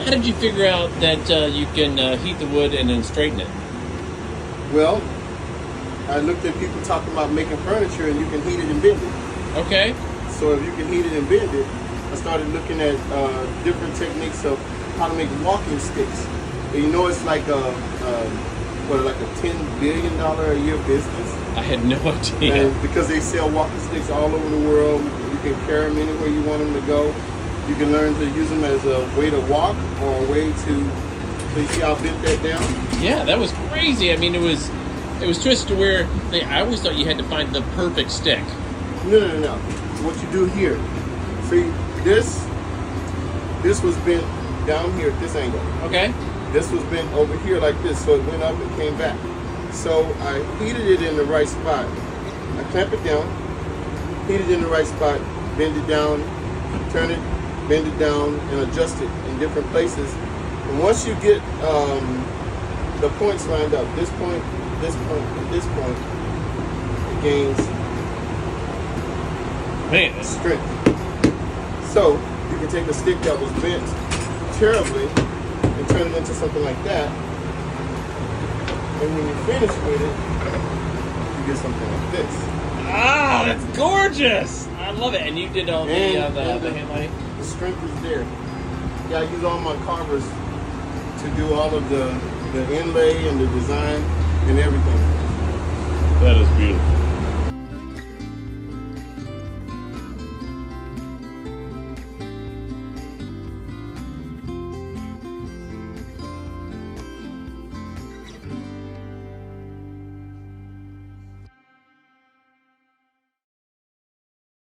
how did you figure out that you can heat the wood and then straighten it? Well, I looked at people talking about making furniture and you can heat it and bend it. Okay. So if you can heat it and bend it, I started looking at different techniques of how to make walking sticks. And you know, it's like a $10 billion a year business. I had no idea. And because they sell walking sticks all over the world, you can carry them anywhere you want them to go. You can learn to use them as a way to walk or a way to. So you see how I bent that down? Yeah, that was crazy. I mean, it was twisted to where I always thought you had to find the perfect stick. No. What you do here, see, this was bent down here at this angle. Okay. This was bent over here like this, so it went up and came back. So I heated it in the right spot. I clamp it down, heat it in the right spot, bend it down, turn it, bend it down, and adjust it in different places. And once you get the points lined up, this point, this point, and this point, it gains strength. So you can take a stick that was bent terribly and turn it into something like that. And when you finish with it, you get something like this. Ah, that's gorgeous! I love it. And you did all the hand lighting? The strength is there. Yeah, I use all my carvers to do all of the inlay and the design and everything. That is beautiful.